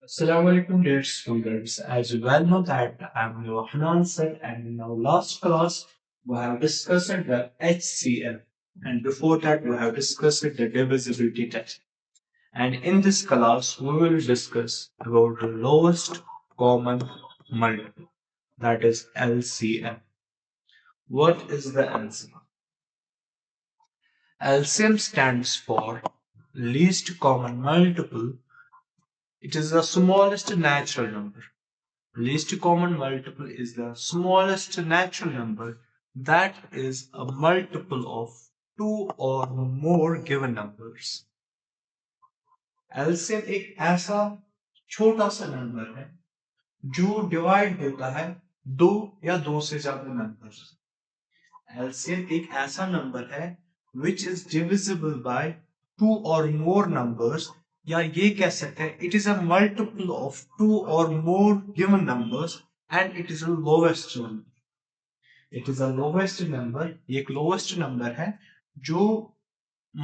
Assalamu alaikum dear students. As you well know that I am your Hanan sir, and in our last class we have discussed the HCF, and before that we have discussed the divisibility test. And in this class we will discuss about the lowest common multiple, that is LCM. What is the LCM? LCM stands for least common multiple. It is the smallest natural number. Least common multiple is the smallest natural number that is a multiple of two or more given numbers. LCM एक ऐसा छोटा सा number है जो divide होता है दो या दो से ज्यादा नंबर। एलसीएम एक ऐसा नंबर है which is divisible by two or more numbers, या ये कह सकते हैं it is a multiple of two or more given numbers and it is a lowest number. It is a lowest number, ये एक lowest number है जो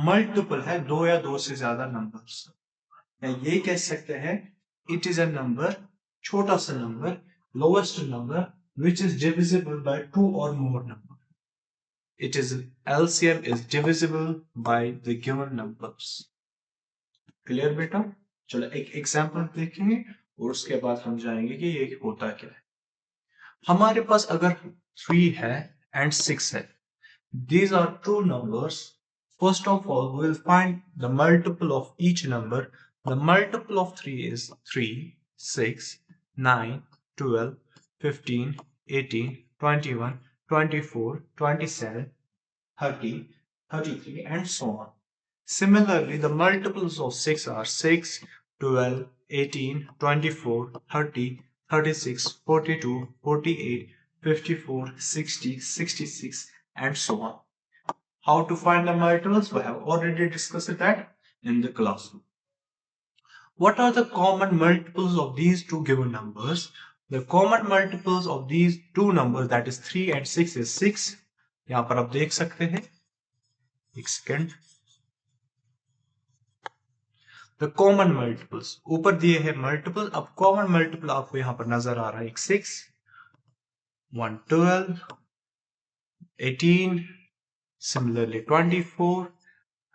multiple है दो या दो से ज्यादा numbers, या ये कह सकते हैं it is a number, छोटा सा number, lowest number which is divisible by two or more numbers. It is LCM is divisible by the given numbers. Clear बेटा? चलो एक एग्जांपल देखेंगे और उसके बाद हम जाएंगे कि ये होता क्या है। हमारे पास अगर 3 है and 6 है, these are two numbers. First of all, we will find the multiple of each number. The multiple of 3 is 3, 6, 9, 12, 15, 18, 21, 24, 27, 30, 33 and so on. Similarly, the multiples of 6 are 6, 12, 18, 24, 30, 36, 42, 48, 54, 60, 66 and so on. How to find the multiples? We have already discussed that in the classroom. What are the common multiples of these two given numbers? The common multiples of these two numbers, that is 3 and 6, is 6. यहाँ पर आप देख सकते हैं, एक second, the common multiples ऊपर दिए हैं मल्टीपल, अब कॉमन मल्टीपल आपको यहां पर नजर आ रहा है, एक 6, 1 12, 18, सिमिलरली 24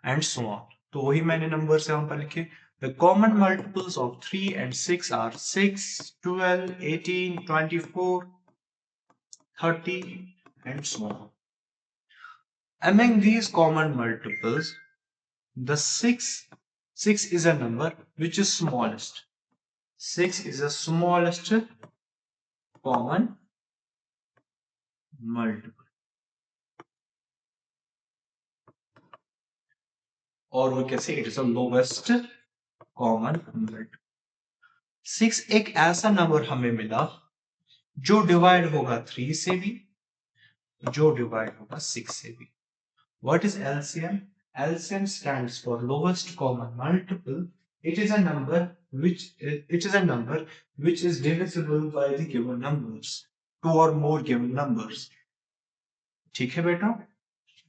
एंड सो ऑन। तो वही मैंने नंबर से यहां पर लिखे। The common multiples of 3 and 6 are 6, 12, 18, 24, 30 and so on. Among these common multiples, the 6 is a number which is smallest. 6 is the smallest common multiple, or we can say it is the lowest common multiple. 6 एक ऐसा number हमें मिला जो divide होगा 3 से भी, जो divide होगा 6 से भी. What is LCM? LCM stands for lowest common multiple. It is a number which is divisible by the given numbers, two or more given numbers. ठीक है बेटा?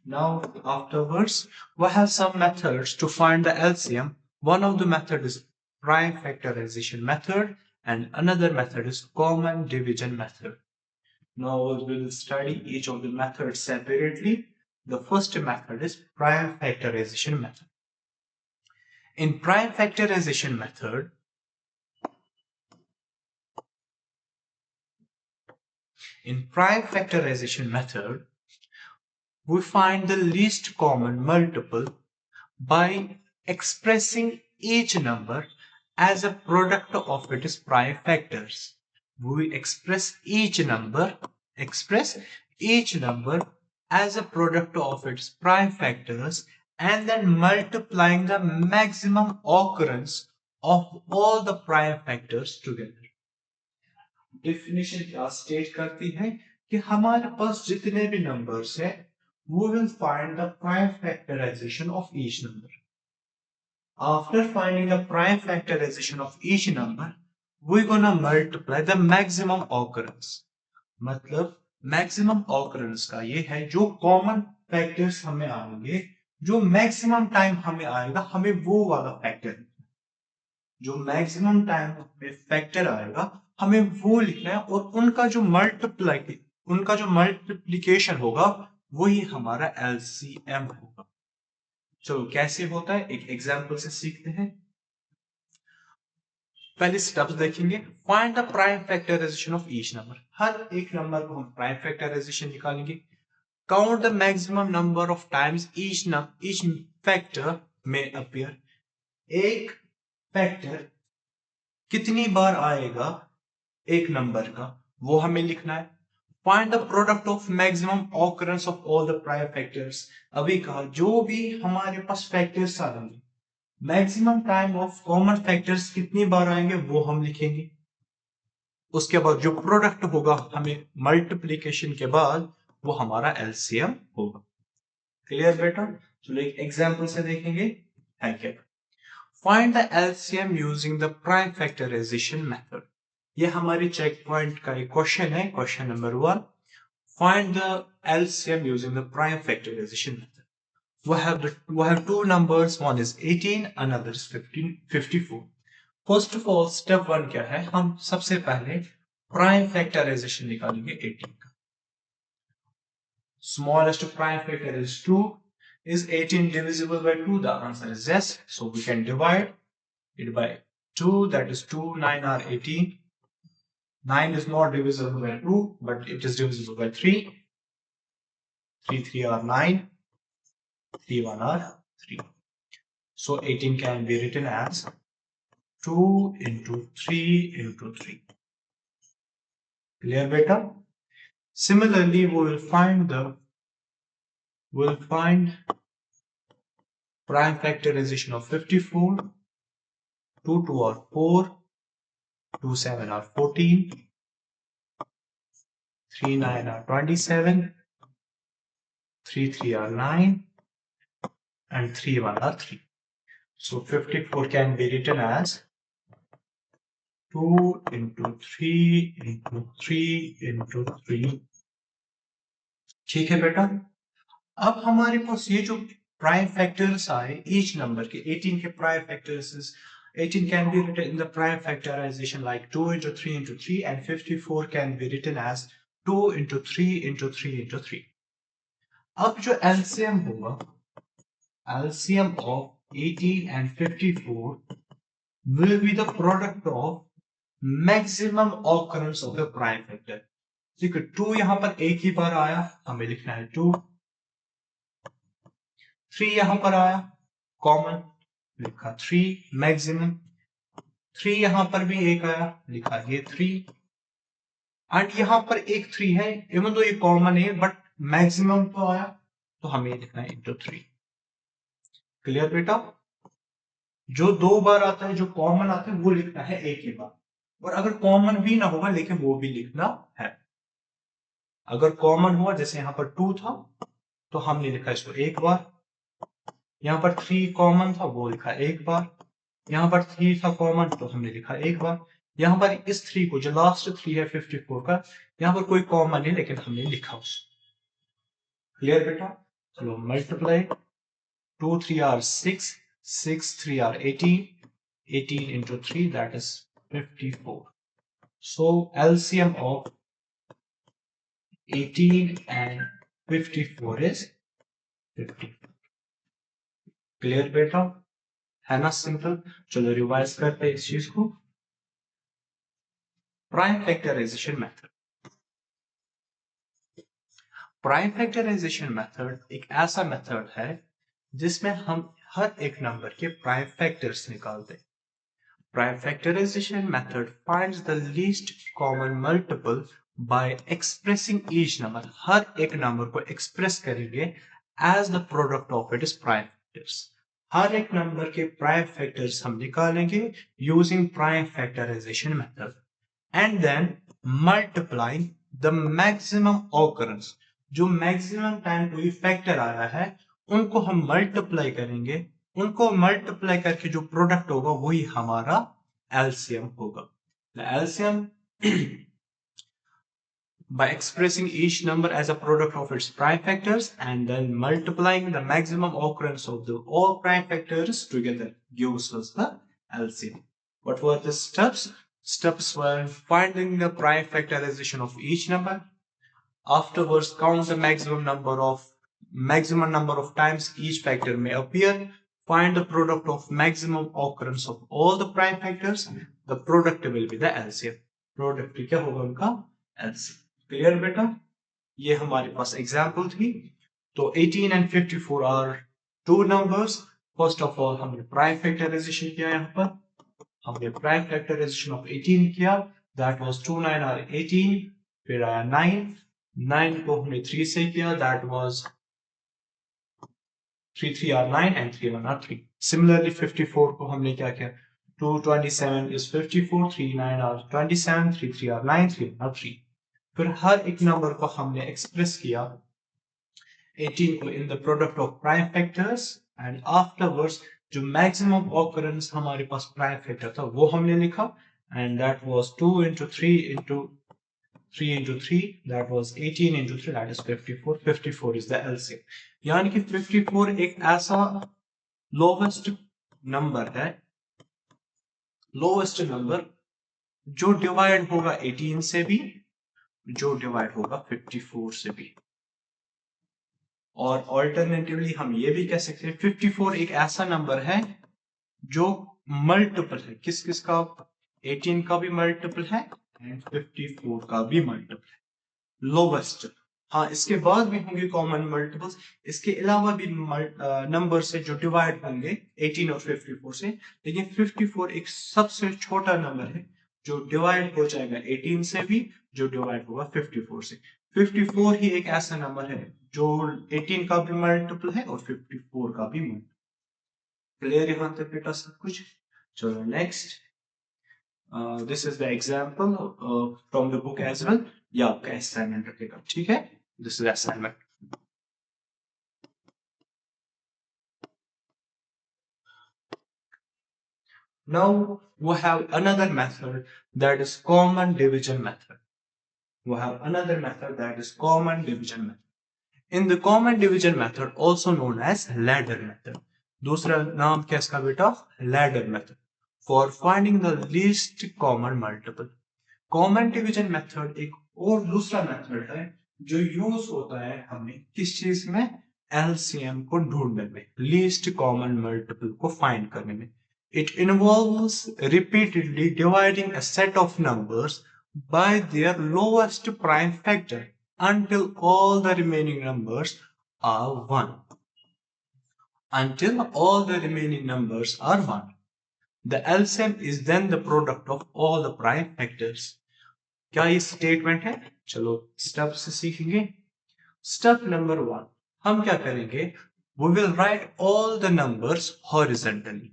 Now afterwards we have some methods to find the LCM. One of the method is prime factorization method and another method is common division method. Now we will study each of the methods separately. The first method is prime factorization method. In prime factorization method, we find the least common multiple by expressing each number as a product of its prime factors. We express each number as a product of its prime factors and then multiplying the maximum occurrence of all the prime factors together. Definition क्या state करती है कि हमारे पास जितने भी numbers हैं, we will find the prime factorization of each number. After finding the prime factorization of each number, we're gonna multiply the maximum occurrence. मतलब maximum occurrence का ये है जो कॉमन फैक्टर्स हमें आएंगे, जो मैक्सिमम टाइम हमें आएगा, हमें वो वाला फैक्टर, जो मैक्सिमम टाइम में फैक्टर आएगा हमें वो लिखना है, और उनका जो मल्टीप्लिकेशन होगा वही हमारा एलसीएम होगा। चलो कैसे होता है एक एग्जांपल से सीखते हैं। पहले स्टेप्स देखेंगे। Find the prime factorisation of each number. हर एक नंबर को हम प्राइम फैक्टराइजेशन निकालेंगे। Count the maximum number of times each factor में अपीयर। एक फैक्टर कितनी बार आएगा एक नंबर का वो हमें लिखना है। Find the product of maximum occurrence of all the prime factors. अभी कहा जो भी हमारे पास फैक्टर्स आएंगे, maximum time of common factors कितनी बार आएंगे वो हम लिखेंगे। उसके बाद जो प्रोडक्ट होगा हमें मल्टीप्लिकेशन के बाद वो हमारा एलसीएम होगा। क्लियर बेटा? चलो एक एग्जांपल से देखेंगे है क्या। Find the LCM using the prime factorisation method. ये हमारी चेक पॉइंट का एक क्वेश्चन है, question number 1। Find the LCM using the prime factorisation method. we have two numbers, one is 18, another is 54. First of all step 1 क्या है, हम सबसे पहले प्राइम फैक्टराइजेशन निकालेंगे 18 का। Smallest prime factor is 2. Is 18 divisible by 2? The answer is yes. So we can divide it by 2. That is 2, 9 are 18. 9 is not divisible by 2, but it is divisible by 3. 3, 3 are 9. 3, 1 are 3. So 18 can be written as 2 into 3 into 3. Clear beta? Similarly, we'll find prime factorization of 54. 2, 2 are 4. 2, 7 are 14. 3, 9 are 27. 3, 3 are 9. And 3, 1 are 3. So 54 can be written as 2 into 3 into 3 into 3. ठीक है बेटा? अब हमारे पास ये जो prime factors आए each number के, 18 के prime factors, 18 can be written in the prime factorization like 2 into 3 into 3, and 54 can be written as 2 into 3 into 3 into 3. अब जो LCM होगा, LCM of 18 and 54 will be the product of maximum occurrence of the prime factor. ठीक है, 2 यहां पर एक ही बार आया, हमें लिखना है 2। 3 यहां पर आया, कॉमन, लिखा 3। मैक्सिमम 3 यहां पर भी एक आया, लिखा ये 3। एंड यहां पर एक 3 है, इवन तो ये कॉमन है बट मैक्सिमम तो आया, तो हमें लिखना है इंटू 3। क्लियर बेटा? जो 2 बार आता है, जो कॉमन आता है वो लिखना है एक ही बार, और अगर कॉमन भी ना होगा लेकिन वो भी लिखना है। अगर कॉमन हुआ, जैसे यहां पर 2 था तो हमने लिखा इसको एक बार, यहां पर 3 कॉमन था वो लिखा एक बार, यहां पर 3 था कॉमन तो हमने लिखा एक बार, यहां पर इस 3 को, जो लास्ट 3 है 54 का, यहां पर कोई कॉमन नहीं लेकिन हमने लिखा उसको। क्लियर बेटा? चलो multiply, 2 3 are 6, 6 3 are 18, 18 into 3 that is 54. So LCM of 18 and 54 is 50. Clear बेटा? है ना सिंपल? चलो रिवाइज करते हैं इस चीज को। Prime factorisation method. Prime factorisation method एक ऐसा मेथड है जिसमें हम हर एक नंबर के प्राइम फैक्टर्स निकालते हैं। Prime factorisation method finds the least common multiple by expressing each number. हर एक नंबर को एक्सप्रेस करेंगे as the product of its prime factors. हर एक नंबर के प्राइम फैक्टर्स हम निकालेंगे using prime factorisation method, and then multiplying the maximum occurrence. जो मैक्सिमम टाइम कोई फैक्टर आया है उनको हम मल्टीप्लाई करेंगे, उनको मल्टीप्लाई करके जो प्रोडक्ट होगा वही हमारा एलसीएम होगा। LCM by expressing each number as a product of its prime factors and then multiplying the maximum occurrence of the all prime factors together gives us the LCM. What were the steps? Steps were finding the prime factorization of each number. Afterwards, count the maximum number of times each factor may appear. Find the product of maximum occurrence of all the prime factors. The product will be the LCM. Product क्या होगा उनका? LCM. Clear बेटा? ये हमारे पास example थी. तो 18 and 54 are two numbers. First of all हमने prime factorisation किया. यहाँ पर हमने प्राइम फैक्टराइजेशन ऑफ 18 किया. That was 2 9 are 18. फिर आया 9 को हमने 3 से किया. That was 3 3 are 9 and 3 1 are 3. Similarly 54 को हमने क्या किया? 2 27 is 54. 3 9 आर 27. 3 3 आर 9. 3 1 आर 3. फिर हर एक नंबर को हमने एक्सप्रेस किया 18 को in the product of prime factors. And afterwards जो मैक्सिमम ऑकरेंस हमारे पास प्राइम फैक्टर था वो हमने लिखा. And that was 2 into 3 into 3 into 3, that was 18 into 3, that is 54. 54 is the LCM. यानी कि 54 एक ऐसा लोवेस्ट नंबर है, लोवेस्ट नंबर जो डिवाइड होगा 18 से भी, जो डिवाइड होगा 54 से भी. और ऑल्टरनेटिवली हम ये भी कह सकते हैं 54 एक ऐसा नंबर है जो मल्टीपल है. किस किस का? 18 का भी मल्टीपल है एंड 54 का भी मल्टीपल है. लोवेस्ट. हाँ, इसके बाद भी होंगे कॉमन मल्टीपल्स. इसके अलावा भी नंबर से जो डिवाइड होंगे 18 और 54 से. लेकिन 54 एक सबसे छोटा नंबर है जो डिवाइड हो जाएगा 18 से भी, जो डिवाइड होगा 54 से. 54 ही एक ऐसा नंबर है जो 18 का भी मल्टीपल है और 54 का भी मल्टीपल. क्लियर यहां तक बेटा सब कुछ? चलो next. This is the example from the book as well. या आपका असाइनमेंट रखेगा. ठीक है, this is assignment. Now we have another method, that is common division method. We have another method, that is common division method. In the common division method, also known as ladder method. दूसरा नाम क्या इसका बेटा? Ladder method. For finding the least common multiple. Common division method एक और दूसरा method है जो यूज होता है हमें किस चीज में? LCM को ढूंढने में, लीस्ट कॉमन मल्टीपल को फाइंड करने में. It involves repeatedly dividing a set of numbers by their lowest prime factor until all the remaining numbers are 1. Until all the remaining numbers are 1. The LCM is then the product of all the prime factors. क्या ये statement है? चलो step से सीखेंगे. Step number 1 हम क्या करेंगे? We will write all the numbers horizontally.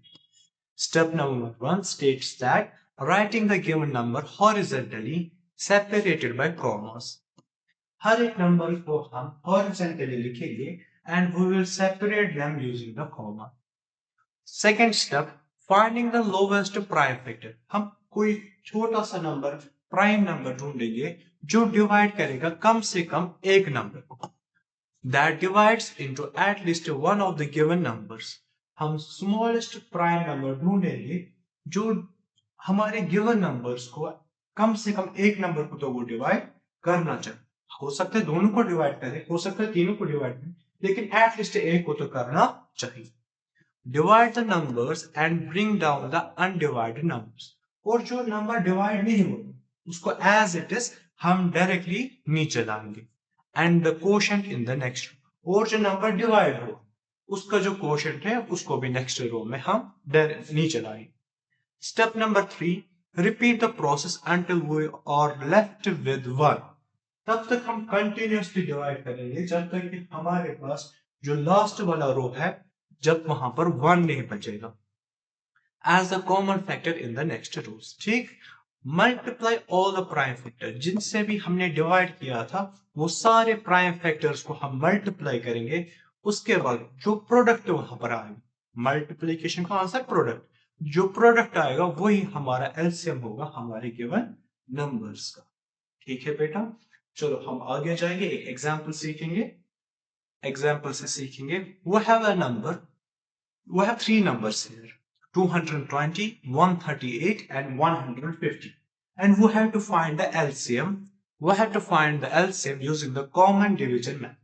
Step number 1 states that writing the given number horizontally separated by commas. हर एक नंबर को हम horizontally लिखेंगे and we will separate them using the comma. Second step, finding the lowest prime factor. हम कोई छोटा सा number, prime number ढूंढेंगे जो डिवाइड करेगा कम से कम एक नंबर को. That divides into at least one of the given numbers. हम स्मॉलेस्ट प्राइम नंबर ढूंढेंगे जो हमारे गिवन नंबर्स को कम से कम एक नंबर को तो वो डिवाइड करना चाहिए. हो सकता है दोनों को डिवाइड करे, हो सकता है तीनों को डिवाइड करे, लेकिन एटलीस्ट एक को तो करना चाहिए. Divide the numbers and bring down the undivided numbers. और जो नंबर डिवाइड नहीं होगा उसको as it is हम डायरेक्टली नीचे लाएंगे. And the quotient in the next row. और जो नंबर डिवाइड हो उसका जो quotient है उसको भी नेक्स्ट रो में हम नीचे लाएंगे. Step number 3, repeat the process until we are left with 1. तब तक हम कंटिन्यूसली डिवाइड करेंगे जब तक कि हमारे पास जो लास्ट वाला रो है जब वहां पर 1 नहीं बचेगा. As the common factor in the next rows. ठीक. Multiply all the prime factor. जिनसे भी हमने डिवाइड किया था वो सारे प्राइम फैक्टर्स को हम मल्टीप्लाई करेंगे. उसके बाद जो प्रोडक्ट वहां पर आएगा, मल्टीप्लीकेशन का आंसर प्रोडक्ट, जो प्रोडक्ट आएगा वही हमारा एलसीएम होगा हमारे गिवन नंबर्स का. ठीक है बेटा, चलो हम आगे जाएंगे, एक एग्जांपल सीखेंगे. एग्जांपल से सीखेंगे. We have a number, we have three numbers here, 220, 138 and 150. And we have to find the LCM. We have to find the LCM using the common division method.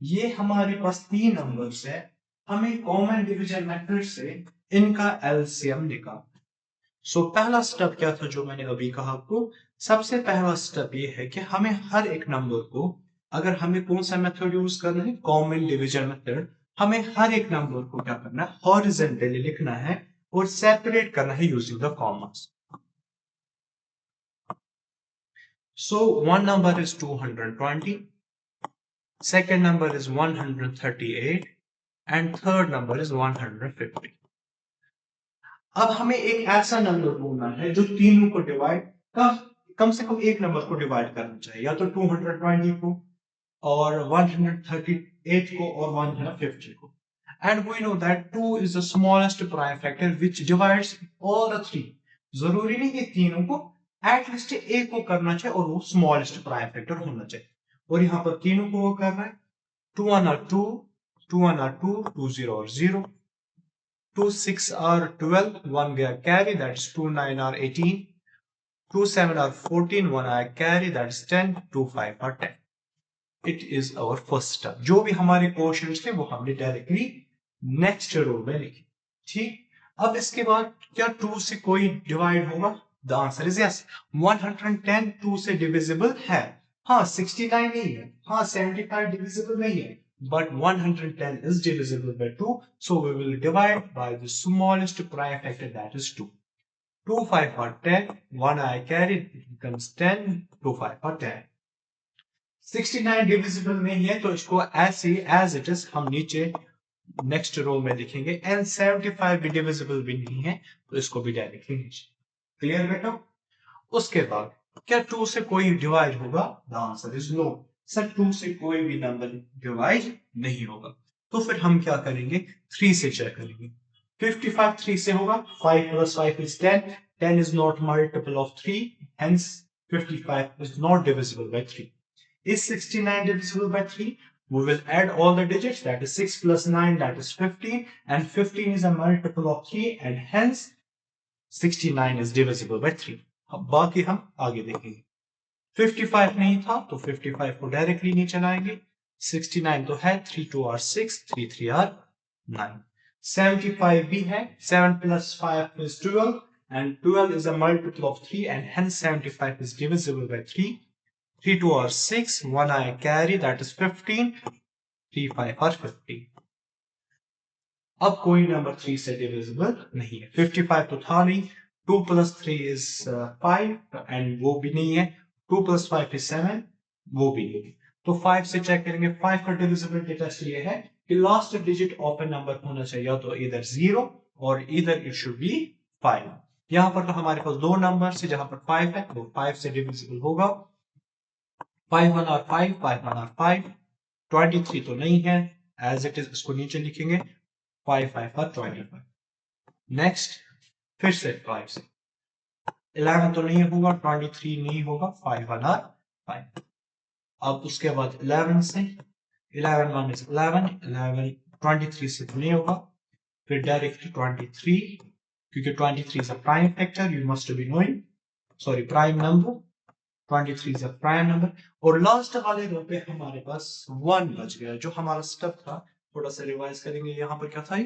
ये हमारे पास 3 नंबर्स है, हमें common division method से इनका LCM निकालना। सो पहला step क्या था जो मैंने अभी कहा आपको, सबसे पहला स्टेप ये है कि हमें हर एक नंबर को, अगर हमें कौन सा मेथड यूज करना है, कॉमन डिवीजन मेथड, हमें हर एक नंबर को क्या करना है, हॉरिजॉन्टली लिखना है और सेपरेट करना है using the commerce. So one number is 220, second number is 138 and third number is 150. अब हमें एक ऐसा नंबर ढूंढना है जो तीनों को डिवाइड कम से कम एक नंबर को डिवाइड करना चाहिए, या तो 220 को और 138 को और 150 को। And we know that 2 is the smallest prime factor which divides all the three. जरूरी नहीं है तीनों को, एटलीस्ट एक को करना चाहिए और वो स्मॉलेस्ट प्राइम फैक्टर होना चाहिए। और यहाँ पर तीनों को वो करना है, 2 1 are 2, 2 1 are 2, 2 0 are 0, 2 6 are 12, 1 गया carry, that's 2 9 are 18, 2 7 are 14, 1 आया carry, that's 10, 2 5 are 10. It is our first step. जो भी हमारे क्वेश्चंस थे वो हमने डायरेक्टली नेक्स्ट रो में लिखे। ठीक, अब इसके बाद क्या 2 से कोई डिवाइड होगा? The answer is yes. 110 2 से डिविजिबल है, हाँ 69 नहीं है, हाँ 75 डिविजिबल नहीं है, but 110 is divisible by 2, so we will divide by the smallest prime factor, that is 2. 2 5 are 10, 1 I carry, it becomes 10, 2 5 are 10. 69 divisible नहीं है तो इसको ऐसे एज इट इज हम नीचे नेक्स्ट रो में लिखेंगे, एंड 75 भी डिविजिबल भी नहीं है तो इसको भी डायरेक्टली नीचे। क्लियर बेटा? उसके बाद क्या 2 से कोई डिवाइड होगा? The answer is no. Sir 2 से कोई भी नंबर डिवाइड नहीं होगा, तो फिर हम क्या करेंगे, 3 से चेक करेंगे। 55 3 से होगा, 5 plus 5 is 10, 10 is not multiple of 3, hence 55 is not divisible by 3. Is 69 divisible by 3? We will add all the digits, that is 6 plus 9, that is 15, and 15 is a multiple of 3 and hence 69 is divisible by 3. अब बाकी हम आगे देखेंगे। 55 नहीं था तो 55 को directly नीचे लाएंगे, 69 तो है, 3 2 are 6, 3 3 are 9, 75 भी है, 7 plus 5 is 12 and 12 is a multiple of 3 and hence 75 is divisible by 3. 3 2 are 6, 1 I carry, that is 15, 3 5 are 50. अब कोई नंबर 3 से डिविजिबल नहीं है, 55 तो था नहीं, 2 plus 3 is 5 and वो भी नहीं है, 2 plus 5 is 7, वो भी नहीं है, तो 5 से चेक करेंगे। 5 का डिविजिबिलिटी टेस्ट ये है कि last digit of A number होना चाहिए या तो इधर 0 और इधर इट शुड बी 5। यहाँ पर तो हमारे पास दो नंबर से जहां पर 5 है तो 5 से डिविजिबल होगा, 5 1 are 5, 5 1 are 5, 23 तो नहीं है, एज इट इज इसको नीचे लिखेंगे, 5 5 are 25. नेक्स्ट फिर से 5 से 11 तो नहीं होगा, 23 नहीं होगा, 5 1 are 5. अब उसके बाद 11 से 11 1 is 11, 11 23 से तो नहीं होगा, फिर डायरेक्टली 23 क्योंकि 23 is a prime factor, you must be knowing, sorry prime number, 23 is a prime number। और लास्ट वाले रो पे हमारे पास 1 बच गया, जो हमारा स्टेप था थोड़ा सा रिवाइज करेंगे। यहाँ पर क्या था,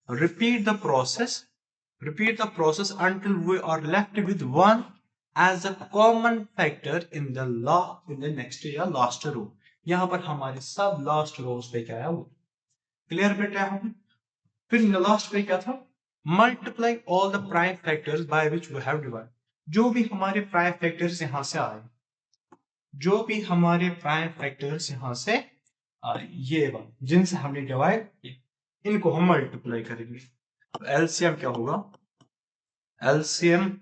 repeat the process until we are left with 1 as a common factor in the next या last row। यहाँ पर हमारे सब लास्ट रोज पे क्या है वो क्लियर बेटा है। फिर लास्ट पे क्या था, multiply all the prime factors by which we have divided। जो भी हमारे प्राइम फैक्टर्स यहां से आए, जो भी हमारे प्राइम फैक्टर्स यहां से आए, ये वाले जिनसे हमने डिवाइड किया, इनको हम मल्टीप्लाई करेंगे। तो एलसीएम क्या होगा, LCM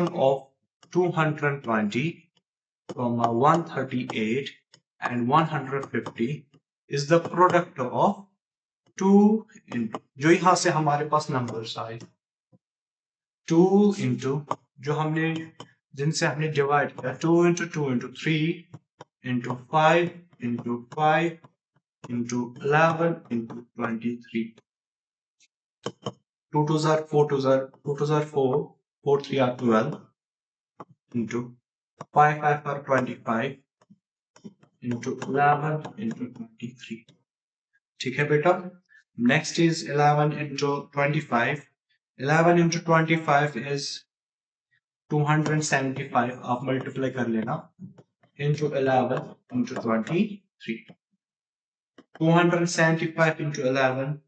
of 220, 138 and 150 is the product of 2 into जो यहां से हमारे पास नंबर्स आए, 2 into जो हमने जिनसे हमने डिवाइड किया, 2 into 2 into 3 into 5 into 5 into 11 into 23. 2 twos are 4 twos are 2 twos are 4, 4 3 are 12 into 5 5 are 25 into 11 into 23. ठीक है बेटा. Next is 11 into 25. 11 into 25 is 275. आप मल्टीप्लाई कर लेना into 11 into 23. 275 into 11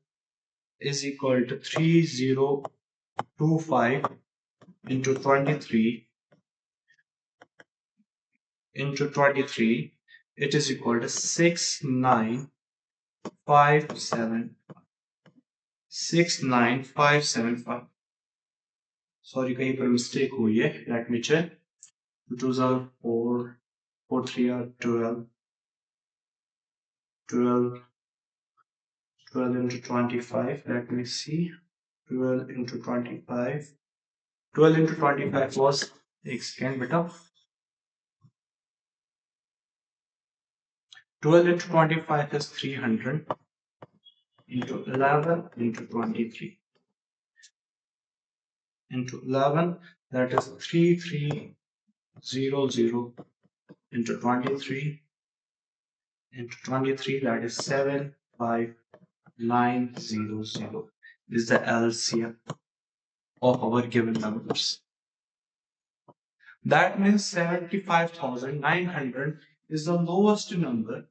is equal to 3025 into 23 into 23. It is equal to 69575. Sorry, कहीं पर mistake हुई है. Let me check. 2 twos are 4, 4 3 are 12, 12 into 25. Let me see. 12 into 25. 12 into 25 was, एक second बेटा. 12 into 25 is 300 into 11 into 23 into 11, that is 3300 into 23 into 23, that is 75900 is the LCM of our given numbers. That means 75,900 is the lowest number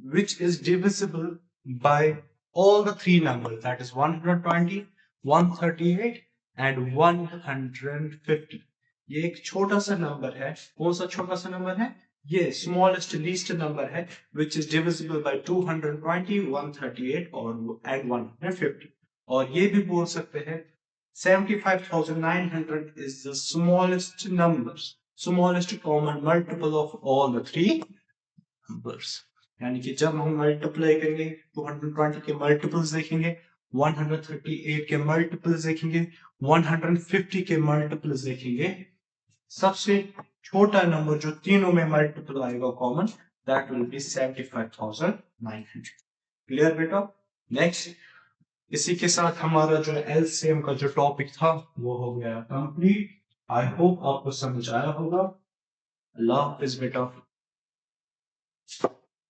which is divisible by all the three numbers, that is 120, 138 and 150. ये एक छोटा सा number है. कौन सा छोटा सा number है? ये smallest least number है which is divisible by 220, 138 and 150. और ये भी बोल सकते हैं 75,900 is the smallest common multiple of all the three numbers. यानी कि जब हम मल्टीप्लाई करेंगे 220 के मल्टीपल्स देखेंगे, 138 के मल्टीपल्स देखेंगे, 150 के मल्टीपल्स देखेंगे, सबसे छोटा नंबर जो तीनों में मल्टीपल आएगा common, that will be 75,900. Clear बेटा? नेक्स्ट, इसी के साथ हमारा जो एलसीएम का जो टॉपिक था वो हो गया कंप्लीट. आई होप आपको समझ आया होगा. अल्लाह हाफिज बेटा.